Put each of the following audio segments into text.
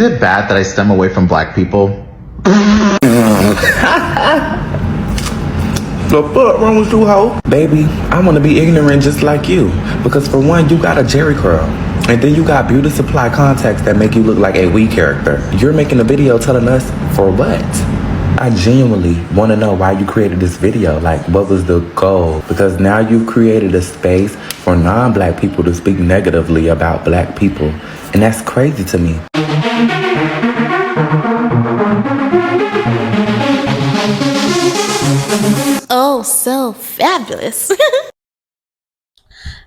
Is it bad that I stem away from black people? The fuck wrong with you, hoe? Baby, I want to be ignorant just like you. Because for one, you got a Jerry curl. And then you got beauty supply contacts that make you look like a we character. You're making a video telling us for what? I genuinely want to know why you created this video. Like, what was the goal? Because now you've created a space for non-black people to speak negatively about black people. And that's crazy to me. Oh, so fabulous.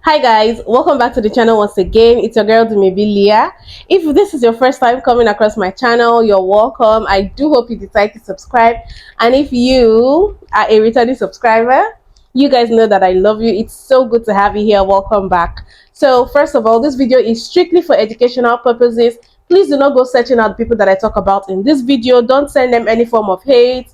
Hi guys, welcome back to the channel once again. It's your girl Dumebi Leah. If this is your first time coming across my channel, you're welcome. I do hope you decide to subscribe, and if you are a returning subscriber, you guys know that I love you. It's so good to have you here. Welcome back. So first of all, this video is strictly for educational purposes. Please do not go searching out the people that I talk about in this video. Don't send them any form of hate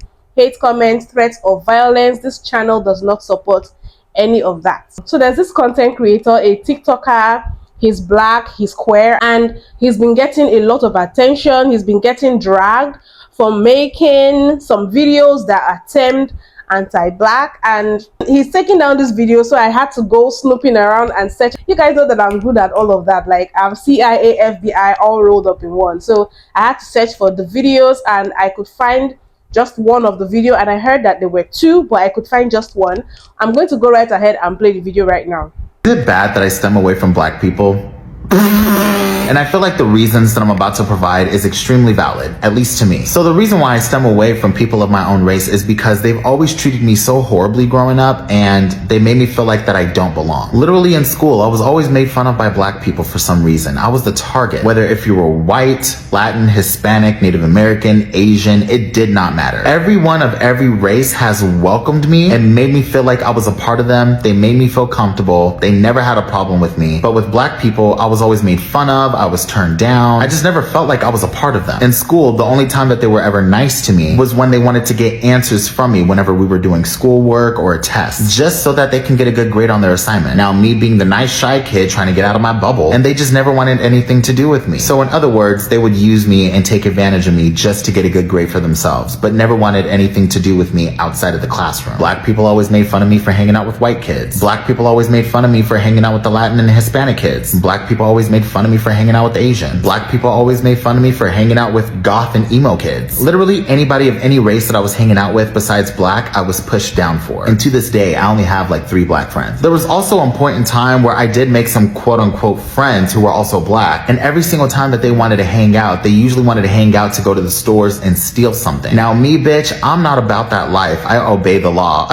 comments, threats, or violence. This channel does not support any of that. So there's this content creator, a TikToker. He's black, he's queer, and he's been getting a lot of attention. He's been getting dragged for making some videos that are termed anti-black, and he's taking down this video. So I had to go snooping around and search. You guys know that I'm good at all of that. Like, I'm CIA, FBI all rolled up in one. So I had to search for the videos, and I could find just one of the video, and I heard that there were two, but I could find just one. I'm going to go right ahead and play the video right now. Is it bad that I stem away from black people? And I feel like the reasons that I'm about to provide is extremely valid, at least to me. So the reason why I stem away from people of my own race is because they've always treated me so horribly growing up, and they made me feel like that I don't belong. Literally in school, I was always made fun of by black people for some reason. I was the target. Whether if you were white, Latin, Hispanic, Native American, Asian, it did not matter. Everyone of every race has welcomed me and made me feel like I was a part of them. They made me feel comfortable. They never had a problem with me. But with black people, I was always made fun of. I was turned down. I just never felt like I was a part of them. In school, the only time that they were ever nice to me was when they wanted to get answers from me whenever we were doing schoolwork or a test, just so that they can get a good grade on their assignment. Now, me being the nice shy kid trying to get out of my bubble, and they just never wanted anything to do with me. So in other words, they would use me and take advantage of me just to get a good grade for themselves, but never wanted anything to do with me outside of the classroom. Black people always made fun of me for hanging out with white kids. Black people always made fun of me for hanging out with the Latin and Hispanic kids. Black people always made fun of me for hanging out with the Asian. Black people always made fun of me for hanging out with goth and emo kids. Literally anybody of any race that I was hanging out with besides black, I was pushed down for. And to this day, I only have like 3 black friends. There was also a point in time where I did make some quote unquote friends who were also black. And every single time that they wanted to hang out, they usually wanted to hang out to go to the stores and steal something. Now me, bitch, I'm not about that life. I obey the law.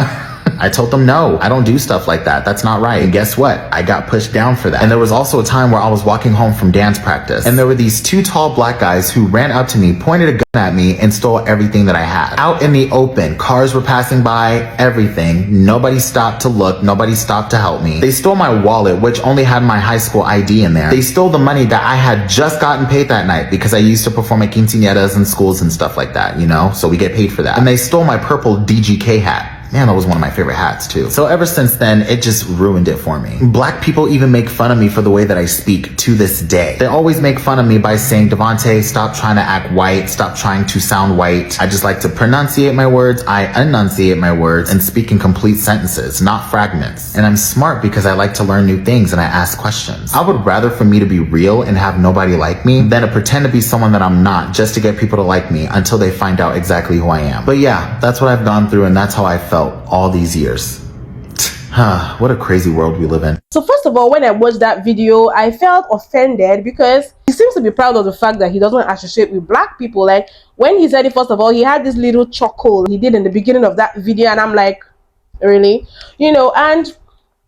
I told them, no, I don't do stuff like that. That's not right. And guess what? I got pushed down for that. And there was also a time where I was walking home from dance practice, and there were these 2 tall black guys who ran up to me, pointed a gun at me, and stole everything that I had. Out in the open, cars were passing by, everything. Nobody stopped to look. Nobody stopped to help me. They stole my wallet, which only had my high school ID in there. They stole the money that I had just gotten paid that night, because I used to perform at quinceañeras in schools and stuff like that, you know? So we get paid for that. And they stole my purple DGK hat. Man, that was one of my favorite hats too. So ever since then, it just ruined it for me. Black people even make fun of me for the way that I speak to this day. They always make fun of me by saying, Devontae, stop trying to act white, stop trying to sound white. I just like to pronunciate my words, I enunciate my words, and speak in complete sentences, not fragments. And I'm smart because I like to learn new things and I ask questions. I would rather for me to be real and have nobody like me than to pretend to be someone that I'm not just to get people to like me until they find out exactly who I am. But yeah, that's what I've gone through, and that's how I felt all these years. What a crazy world we live in. So first of all, when I watched that video, I felt offended because he seems to be proud of the fact that he doesn't associate with black people. Like, when he said it, first of all, he had this little chuckle he did in the beginning of that video, and I'm like, really? You know, and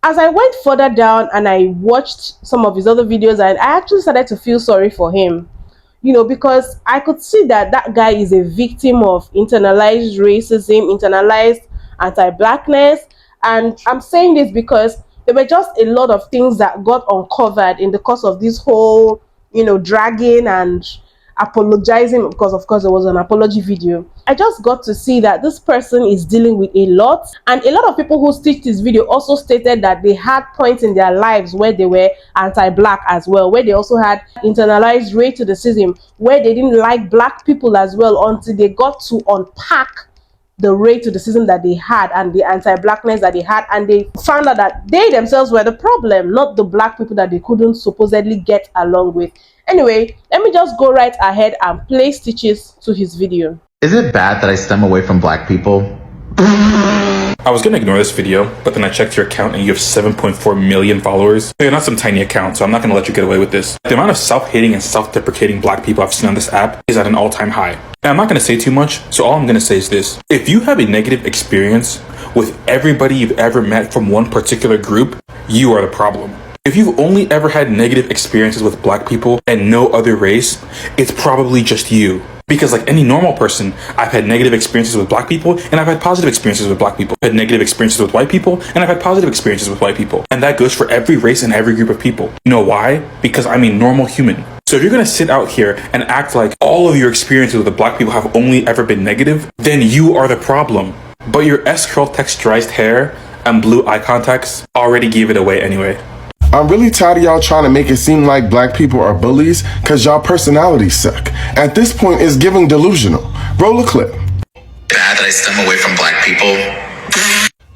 as I went further down and I watched some of his other videos, and I actually started to feel sorry for him. You know, because I could see that that guy is a victim of internalized racism, internalized anti-blackness. And I'm saying this because there were just a lot of things that got uncovered in the course of this whole, you know, dragging and apologizing, because of course it was an apology video. I just got to see that this person is dealing with a lot, and a lot of people who stitched this video also stated that they had points in their lives where they were anti-black as well, where they also had internalized racism, where they didn't like black people as well, until they got to unpack the racism that they had and the anti-blackness that they had, and they found out that they themselves were the problem, not the black people that they couldn't supposedly get along with. Anyway, let me just go right ahead and play stitches to his video. Is it bad that I stem away from black people? I was gonna ignore this video, but then I checked your account and you have 7.4 million followers. You're not some tiny account, so I'm not gonna let you get away with this. The amount of self-hating and self-deprecating black people I've seen on this app is at an all-time high. And I'm not gonna say too much, so all I'm gonna say is this. If you have a negative experience with everybody you've ever met from one particular group, you are the problem. If you've only ever had negative experiences with black people and no other race, it's probably just you. Because like any normal person, I've had negative experiences with black people and I've had positive experiences with black people. I've had negative experiences with white people and I've had positive experiences with white people. And that goes for every race and every group of people. You know why? Because I'm a normal human. So if you're gonna sit out here and act like all of your experiences with the black people have only ever been negative, then you are the problem. But your S-curl texturized hair and blue eye contacts already gave it away anyway. I'm really tired of y'all trying to make it seem like black people are bullies because y'all personalities suck. At this point, it's giving delusional. Roll a clip. Bad that I stem away from black people.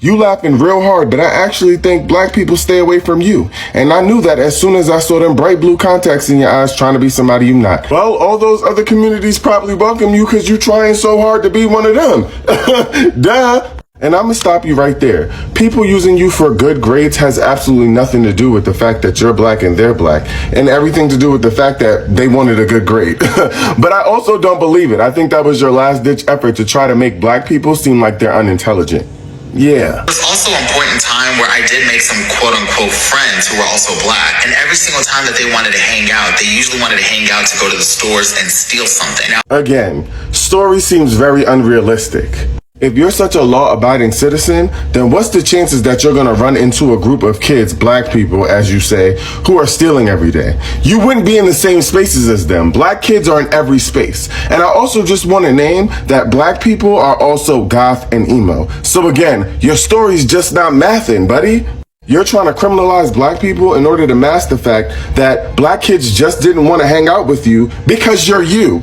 You laughing real hard, but I actually think black people stay away from you. And I knew that as soon as I saw them bright blue contacts in your eyes trying to be somebody you not. Well, all those other communities probably welcome you because you trying so hard to be one of them. Duh. And I'm gonna stop you right there. People using you for good grades has absolutely nothing to do with the fact that you're black and they're black, and everything to do with the fact that they wanted a good grade. But I also don't believe it. I think that was your last ditch effort to try to make black people seem like they're unintelligent. Yeah. There's also a point in time where I did make some quote unquote friends who were also black. And every single time that they wanted to hang out, they usually wanted to hang out to go to the stores and steal something. Again, story seems very unrealistic. If you're such a law-abiding citizen, then what's the chances that you're gonna run into a group of kids, black people, as you say, who are stealing every day? You wouldn't be in the same spaces as them. Black kids are in every space. And I also just want to name that black people are also goth and emo. So again, your story's just not mathing, buddy. You're trying to criminalize black people in order to mask the fact that black kids just didn't want to hang out with you because you're you.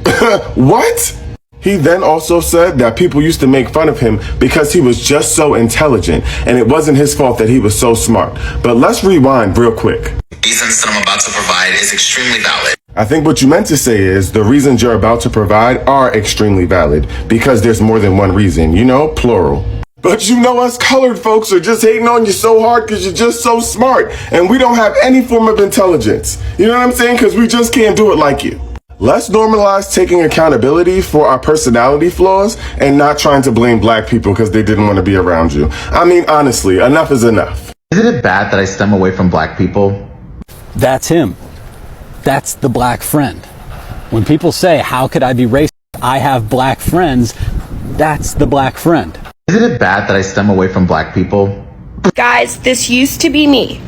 What? He then also said that people used to make fun of him because he was just so intelligent, and it wasn't his fault that he was so smart. But let's rewind real quick. The reasons that I'm about to provide is extremely valid. I think what you meant to say is the reasons you're about to provide are extremely valid because there's more than one reason, you know, plural. But you know us colored folks are just hating on you so hard because you're just so smart, and we don't have any form of intelligence. You know what I'm saying? Because we just can't do it like you. Let's normalize taking accountability for our personality flaws and not trying to blame black people because they didn't want to be around you. I mean, honestly, enough is enough. Isn't it bad that I stem away from black people? That's him. That's the black friend. When people say, how could I be racist? I have black friends. That's the black friend. Isn't it bad that I stem away from black people? Guys, this used to be me.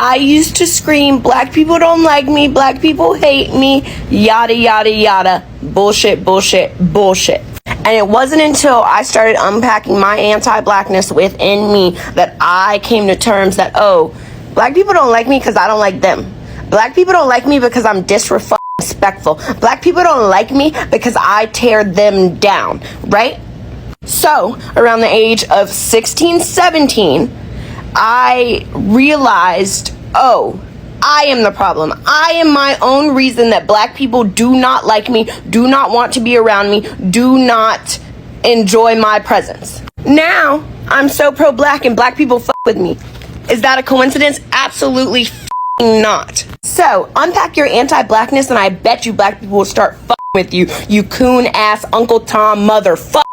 I used to scream, black people don't like me, black people hate me, yada, yada, yada, bullshit, bullshit, bullshit. And it wasn't until I started unpacking my anti-blackness within me that I came to terms that, oh, black people don't like me because I don't like them. Black people don't like me because I'm disrespectful. Black people don't like me because I tear them down, right? So, around the age of 16, 17, I realized, oh, I am the problem. I am my own reason that black people do not like me, do not want to be around me, do not enjoy my presence. Now, I'm so pro-black and black people fuck with me. Is that a coincidence? Absolutely not. So, unpack your anti-blackness and I bet you black people will start fucking with you, you coon-ass Uncle Tom motherfucker.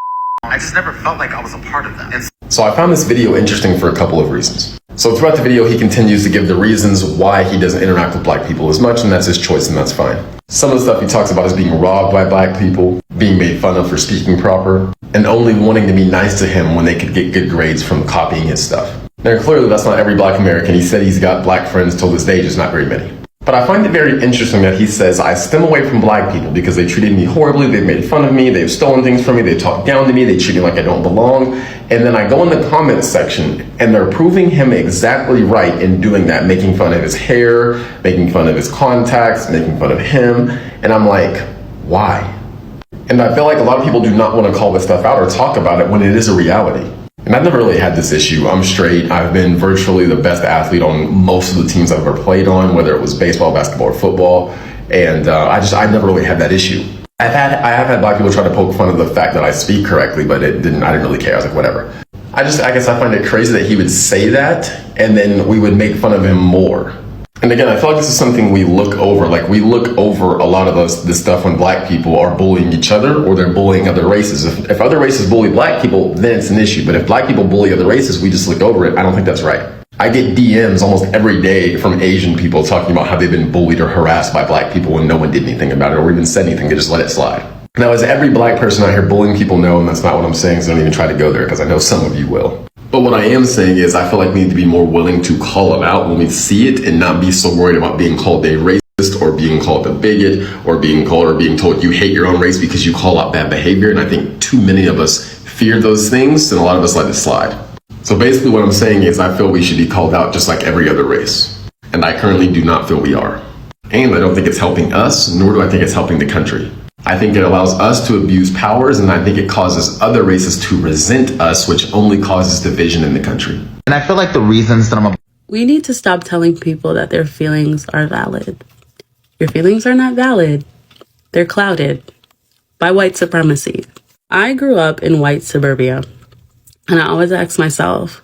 I just never felt like I was a part of that. So I found this video interesting for a couple of reasons. So throughout the video, he continues to give the reasons why he doesn't interact with black people as much, and that's his choice, and that's fine. Some of the stuff he talks about is being robbed by black people, being made fun of for speaking proper, and only wanting to be nice to him when they could get good grades from copying his stuff. Now clearly that's not every black American. He said he's got black friends till this day, just not very many. But I find it very interesting that he says, I stem away from black people because they treated me horribly, they've made fun of me, they've stolen things from me, they talk down to me, they treat me like I don't belong. And then I go in the comments section and they're proving him exactly right in doing that, making fun of his hair, making fun of his contacts, making fun of him. And I'm like, why? And I feel like a lot of people do not want to call this stuff out or talk about it when it is a reality. And I've never really had this issue. I'm straight. I've been virtually the best athlete on most of the teams I've ever played on, whether it was baseball, basketball, or football. And I never really had that issue. I have had black people try to poke fun of the fact that I speak correctly, but I didn't really care. I was like, whatever. I guess I find it crazy that he would say that and then we would make fun of him more. And again, I feel like this is something we look over. Like, we look over a lot of this stuff when black people are bullying each other or they're bullying other races. If other races bully black people, then it's an issue. But if black people bully other races, we just look over it. I don't think that's right. I get DMs almost every day from Asian people talking about how they've been bullied or harassed by black people and no one did anything about it or even said anything. They just let it slide. Now, is every black person out here bullying people? No, and that's not what I'm saying, so don't even try to go there because I know some of you will. But what I am saying is I feel like we need to be more willing to call it out when we see it and not be so worried about being called a racist or being called a bigot or being told you hate your own race because you call out bad behavior. And I think too many of us fear those things and a lot of us let it slide. So basically what I'm saying is I feel we should be called out just like every other race. And I currently do not feel we are. And I don't think it's helping us, nor do I think it's helping the country. I think it allows us to abuse powers, and I think it causes other races to resent us, which only causes division in the country. And I feel like the reasons that We need to stop telling people that their feelings are valid. Your feelings are not valid. They're clouded by white supremacy. I grew up in white suburbia, and I always ask myself,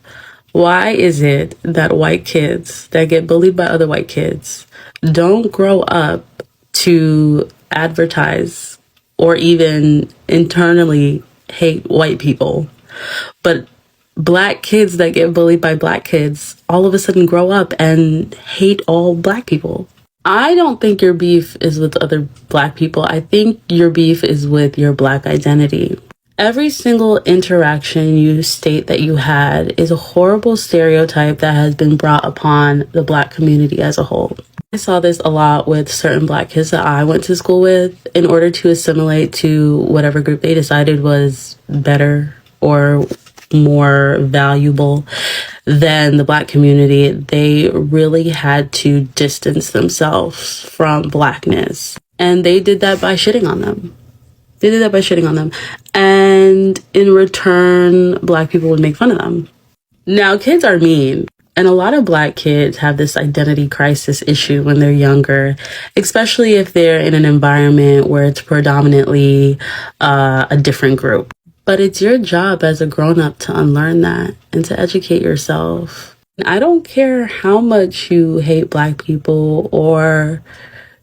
why is it that white kids that get bullied by other white kids don't grow up to advertise or even internally hate white people, but black kids that get bullied by black kids all of a sudden grow up and hate all black people? I don't think your beef is with other black people. I think your beef is with your black identity. Every single interaction you state that you had is a horrible stereotype that has been brought upon the black community as a whole. I saw this a lot with certain black kids that I went to school with. In order to assimilate to whatever group they decided was better or more valuable than the black community, they really had to distance themselves from blackness. And they did that by shitting on them. And in return, black people would make fun of them. Now, kids are mean. And a lot of black kids have this identity crisis issue when they're younger, especially if they're in an environment where it's predominantly a different group. But it's your job as a grown-up to unlearn that and to educate yourself. I don't care how much you hate black people or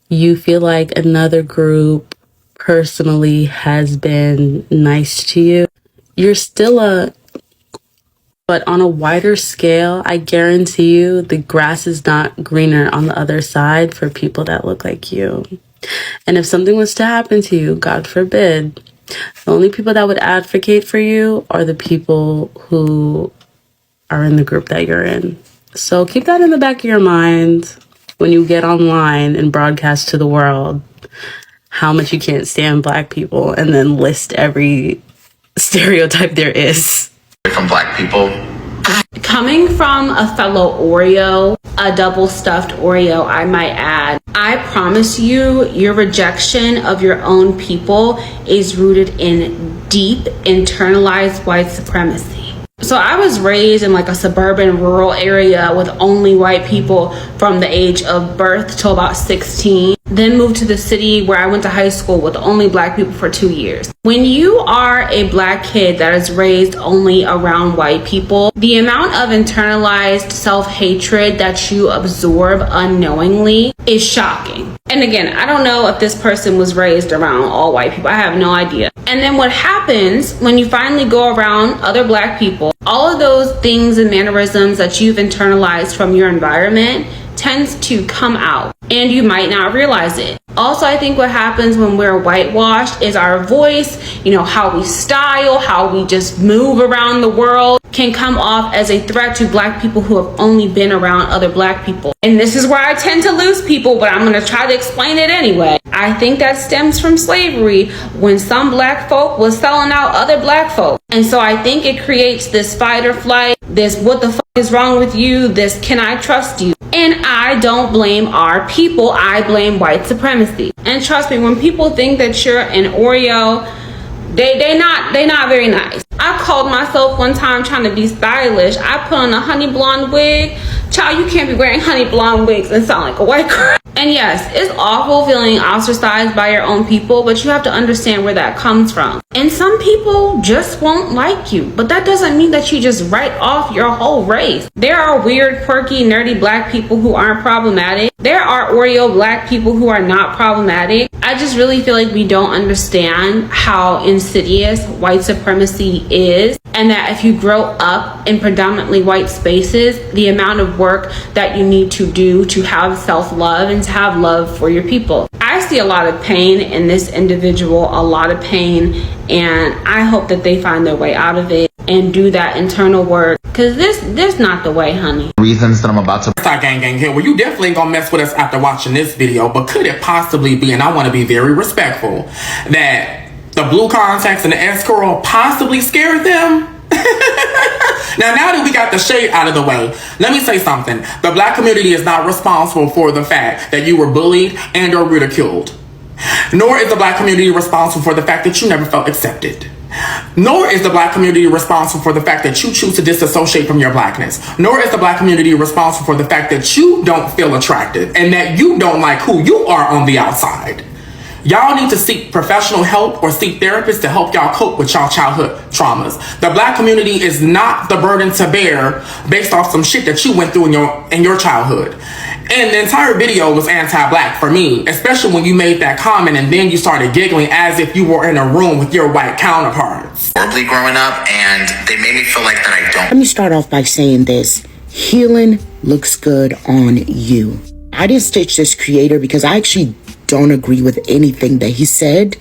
you feel like another group personally has been nice to you. You're still but on a wider scale, I guarantee you the grass is not greener on the other side for people that look like you. And if something was to happen to you, God forbid, the only people that would advocate for you are the people who are in the group that you're in. So keep that in the back of your mind when you get online and broadcast to the world how much you can't stand black people and then list every stereotype there is. from black people. Coming from a fellow Oreo, a double stuffed Oreo, I might add, I promise you, your rejection of your own people is rooted in deep internalized white supremacy. So I was raised in like a suburban rural area with only white people from the age of birth till about 16. Then moved to the city where I went to high school with only black people for 2 years. When you are a black kid that is raised only around white people, the amount of internalized self-hatred that you absorb unknowingly is shocking. And again, I don't know if this person was raised around all white people. I have no idea. And then what happens when you finally go around other black people, all of those things and mannerisms that you've internalized from your environment tends to come out and you might not realize it. Also, I think what happens when we're whitewashed is our voice, how we style, how we just move around the world. can come off as a threat to black people who have only been around other black people. And this is where I tend to lose people, but I'm going to try to explain it anyway. I think that stems from slavery, when some black folk was selling out other black folk. And so I think it creates this fight or flight, this what the fuck is wrong with you, this can I trust you? And I don't blame our people, I blame white supremacy. And trust me, when people think that you're an Oreo, they not very nice. I called myself one time trying to be stylish. I put on a honey blonde wig. Child, you can't be wearing honey blonde wigs and sound like a white girl. And yes, it's awful feeling ostracized by your own people, but you have to understand where that comes from. And some people just won't like you, but that doesn't mean that you just write off your whole race. There are weird, quirky, nerdy black people who aren't problematic. There are Oreo black people who are not problematic. I just really feel like we don't understand how insidious white supremacy is, and that if you grow up in predominantly white spaces, the amount of work that you need to do to have self-love and to have love for your people. I see a lot of pain in this individual, a lot of pain, and I hope that they find their way out of it and do that internal work, because this not the way, honey. Reasons that I'm about to Gang here. Well, you definitely ain't gonna mess with us after watching this video, but could it possibly be, and I want to be very respectful, that the blue contacts and the S-curl possibly scared them? Now that we got the shade out of the way, let me say something. The black community is not responsible for the fact that you were bullied and or ridiculed. Nor is the black community responsible for the fact that you never felt accepted. Nor is the black community responsible for the fact that you choose to disassociate from your blackness. Nor is the black community responsible for the fact that you don't feel attracted and that you don't like who you are on the outside. Y'all need to seek professional help or seek therapists to help y'all cope with y'all childhood traumas. The black community is not the burden to bear based off some shit that you went through in your childhood. And the entire video was anti-black for me, especially when you made that comment and then you started giggling as if you were in a room with your white counterparts. horribly growing up, and they made me feel like that I don't. Let me start off by saying this. Healing looks good on you. I didn't stitch this creator because I actually don't agree with anything that he said,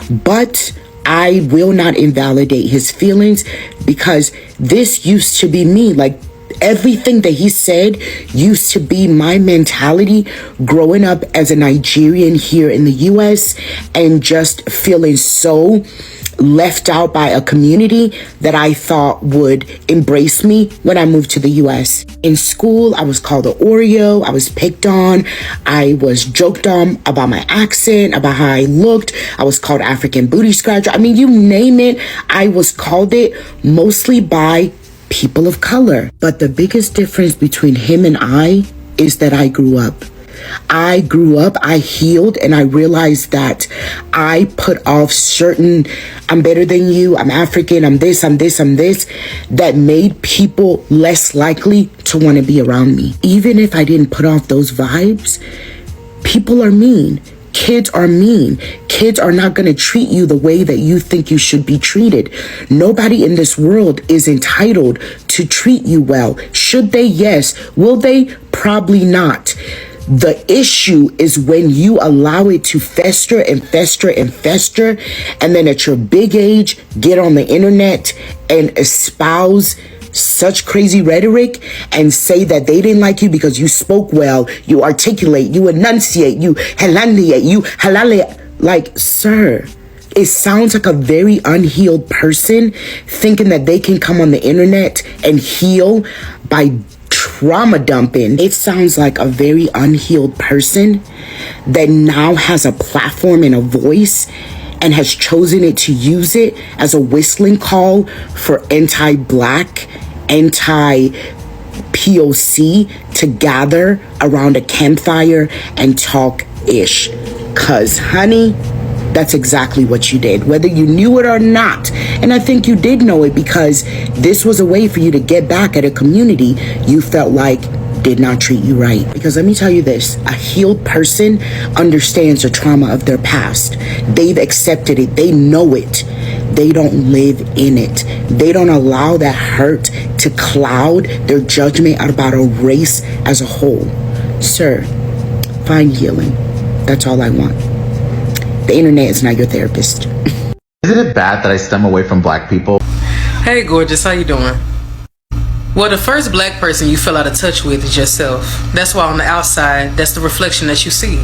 but I will not invalidate his feelings because this used to be me. Like, everything that he said used to be my mentality growing up as a Nigerian here in the US and just feeling so left out by a community that I thought would embrace me when I moved to the US. In school, I was called an Oreo, I was picked on, I was joked on about my accent, about how I looked, I was called African booty scratcher. I mean, you name it, I was called it, mostly by people of color. But the biggest difference between him and I is that I grew up. I grew up, I healed, and I realized that I put off certain, I'm better than you, I'm African, I'm this, that made people less likely to want to be around me. Even if I didn't put off those vibes, people are mean. Kids are mean. Kids are not going to treat you the way that you think you should be treated. Nobody in this world is entitled to treat you well. Should they? Yes. Will they? Probably not. The issue is when you allow it to fester and fester and fester, and then at your big age, get on the internet and espouse such crazy rhetoric and say that they didn't like you because you spoke well, you articulate, you enunciate, you halaliate. Like, sir, it sounds like a very unhealed person thinking that they can come on the internet and heal by trauma dumping. It sounds like a very unhealed person that now has a platform and a voice and has chosen it to use it as a whistling call for anti-black, anti-POC to gather around a campfire and talk ish. 'Cause honey, that's exactly what you did, whether you knew it or not. And I think you did know it because this was a way for you to get back at a community you felt like did not treat you right. Because let me tell you this, a healed person understands the trauma of their past. They've accepted it. They know it. They don't live in it. They don't allow that hurt to cloud their judgment about a race as a whole. Sir, find healing. That's all I want. The internet is not your therapist. Isn't it bad that I stem away from black people? Hey, gorgeous, how you doing? Well, the first black person you fell out of touch with is yourself. That's why on the outside, that's the reflection that you see.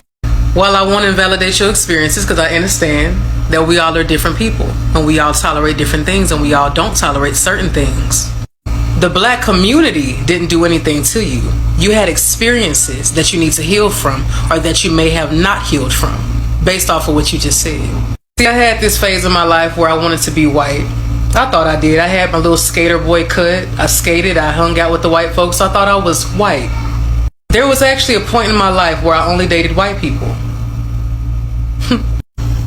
While I want to invalidate your experiences, because I understand that we all are different people, and we all tolerate different things, and we all don't tolerate certain things. The black community didn't do anything to you. You had experiences that you need to heal from, or that you may have not healed from, based off of what you just said. See, I had this phase in my life where I wanted to be white. I thought I did. I had my little skater boy cut. I skated. I hung out with the white folks. I thought I was white. There was actually a point in my life where I only dated white people.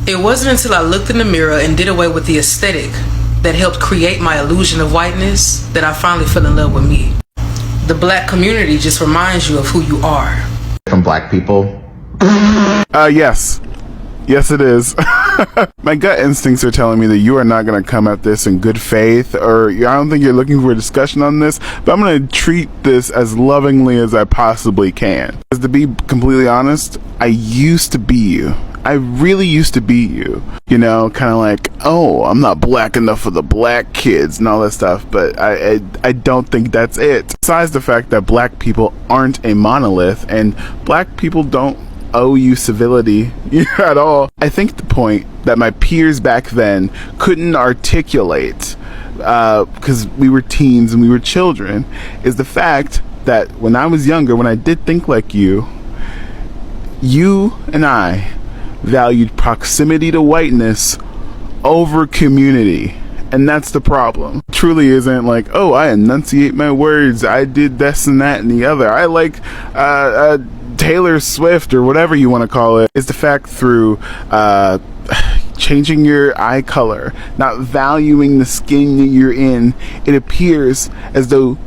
It wasn't until I looked in the mirror and did away with the aesthetic that helped create my illusion of whiteness that I finally fell in love with me. The black community just reminds you of who you are. From black people. Yes. Yes, it is. My gut instincts are telling me that you are not going to come at this in good faith, or I don't think you're looking for a discussion on this, but I'm going to treat this as lovingly as I possibly can. Because to be completely honest, I used to be you. I really used to be you. You know, kind of like, oh, I'm not black enough for the black kids and all that stuff, but I don't think that's it. Besides the fact that black people aren't a monolith, and black people don't owe you civility at all. I think the point that my peers back then couldn't articulate, because we were teens and we were children, is the fact that when I was younger, when I did think like you and I valued proximity to whiteness over community. And that's the problem. It truly isn't like, oh, I enunciate my words, I did this and that and the other. I like Taylor Swift or whatever you want to call it. Is the fact through changing your eye color, not valuing the skin that you're in, it appears as though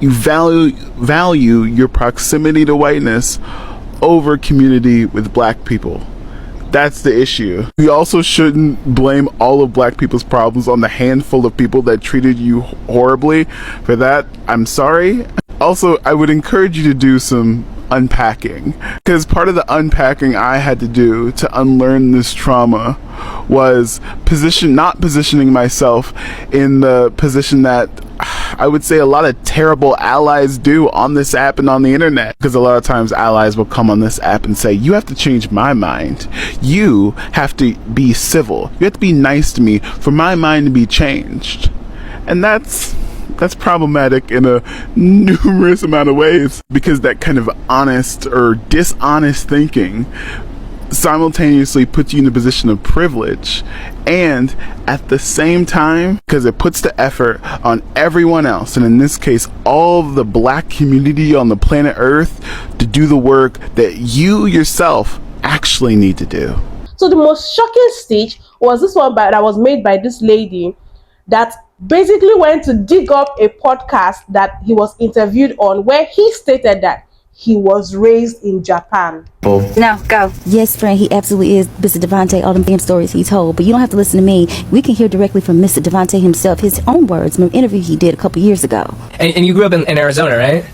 you value your proximity to whiteness over community with black people. That's the issue. We also shouldn't blame all of black people's problems on the handful of people that treated you horribly. For that, I'm sorry. Also, I would encourage you to do some unpacking, because part of the unpacking I had to do to unlearn this trauma was not positioning myself in the position that I would say a lot of terrible allies do on this app and on the internet. Because a lot of times allies will come on this app and say, you have to change my mind. You have to be civil. You have to be nice to me for my mind to be changed. And that's problematic in a numerous amount of ways, because that kind of honest or dishonest thinking simultaneously puts you in a position of privilege, and at the same time, because it puts the effort on everyone else, and in this case all of the black community on the planet Earth, to do the work that you yourself actually need to do. So the most shocking stitch was this one that was made by this lady that basically went to dig up a podcast that he was interviewed on, where he stated that he was raised in Japan. No, go. Yes, friend, he absolutely is. Mr. Devontae, all them damn stories he told. But you don't have to listen to me. We can hear directly from Mr. Devontae himself, his own words, from an interview he did a couple years ago. And you grew up in Arizona, right?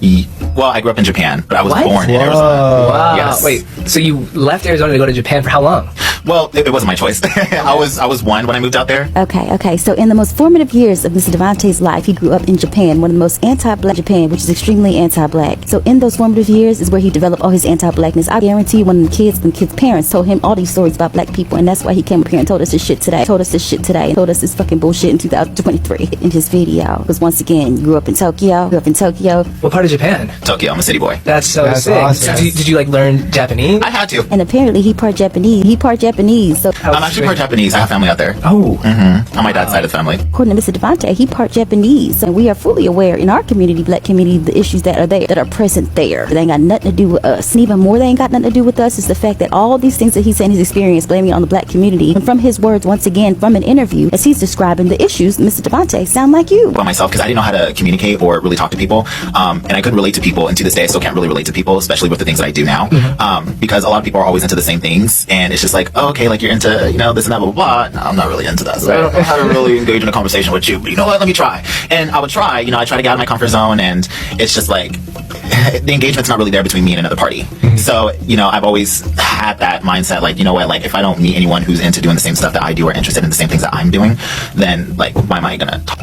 Well, I grew up in Japan, but I was born in Arizona. Wow. Yes. Wait, so you left Arizona to go to Japan for how long? Well, it wasn't my choice. I was one when I moved out there. Okay. So in the most formative years of Mr. Devontae's life, he grew up in Japan, one of the most anti-black Japan, which is extremely anti-black. So in those formative years is where he developed all his anti-blackness. I guarantee you, one of the kids' parents told him all these stories about black people, and that's why he came up here and told us this shit today. Told us this fucking bullshit in 2023 in his video. Because once again, you grew up in Tokyo. What part of Japan? Tokyo. I'm a city boy. That's sick. Awesome. So did you like learn Japanese? I had to. And apparently he part Japanese. So I'm actually part Japanese. I have family out there. Oh. Mm-hmm. On my dad's side of the family. According to Mr. Devontae, he part Japanese. And we are fully aware in our community, black community, the issues that are there, that are present there. They ain't got nothing to do with us. And even more they ain't got nothing to do with us is the fact that all these things that he's saying his experience, blaming on the black community, and from his words, once again, from an interview, as he's describing the issues, Mr. Devontae, sound like you. About myself, because I didn't know how to communicate or really talk to people. And I couldn't relate to people. And to this day, I still can't really relate to people, especially with the things that I do now. Because a lot of people are always into the same things. And it's just like, oh, okay, like you're into, this and that, blah, blah, blah. No, I'm not really into that. So I don't know how to really engage in a conversation with you. But you know what? Let me try. And I would try. I try to get out of my comfort zone. And it's just like, the engagement's not really there between me and another party. So, I've always had that mindset, like, you know what, like, if I don't meet anyone who's into doing the same stuff that I do or interested in the same things that I'm doing, then, like, why am I gonna talk?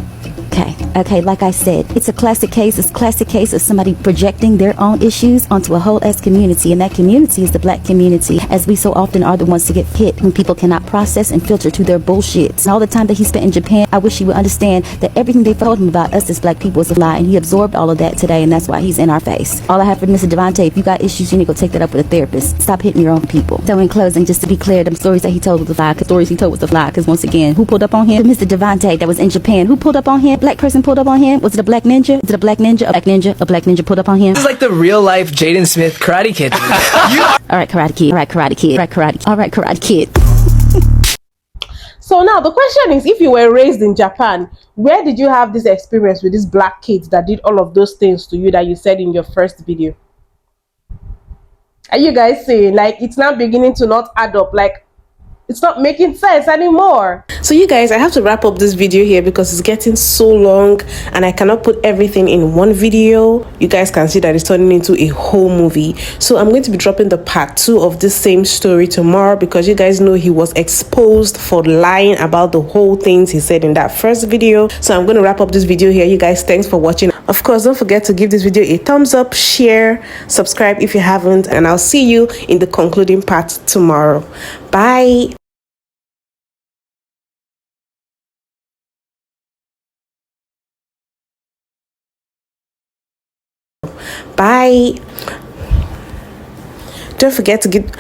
Okay. Okay, like I said, it's a classic case. It's a classic case of somebody projecting their own issues onto a whole ass community, and that community is the black community, as we so often are the ones to get hit when people cannot process and filter through their bullshit. And all the time that he spent in Japan, I wish he would understand that everything they told him about us as black people is a lie, and he absorbed all of that today, and that's why he's in our face. All I have for Mr. Devontae, if you got issues, you need to go take that up with a therapist. Stop hitting your own people. So in closing, just to be clear, them stories that he told was a lie, because once again, who pulled up on him? Mr. Devontae that was in Japan. Who pulled up on him? Black person pulled up on him? Was it a black ninja? Is it a black ninja? A black ninja? A black ninja pulled up on him? This is like the real life Jaden Smith Karate Kid. Alright, Karate Kid. Alright, Karate Kid. Alright, Karate Kid. So now the question is, if you were raised in Japan, where did you have this experience with these black kids that did all of those things to you that you said in your first video? Are you guys saying, like, it's now beginning to not add up? Like, it's not making sense anymore. So you guys, I have to wrap up this video here because it's getting so long and I cannot put everything in one video. You guys can see that it's turning into a whole movie. So I'm going to be dropping the part 2 of this same story tomorrow, because you guys know he was exposed for lying about the whole things he said in that first video. So I'm going to wrap up this video here. You guys, thanks for watching. Of course, don't forget to give this video a thumbs up, share, subscribe if you haven't, and I'll see you in the concluding part tomorrow. Bye. Bye. Don't forget to give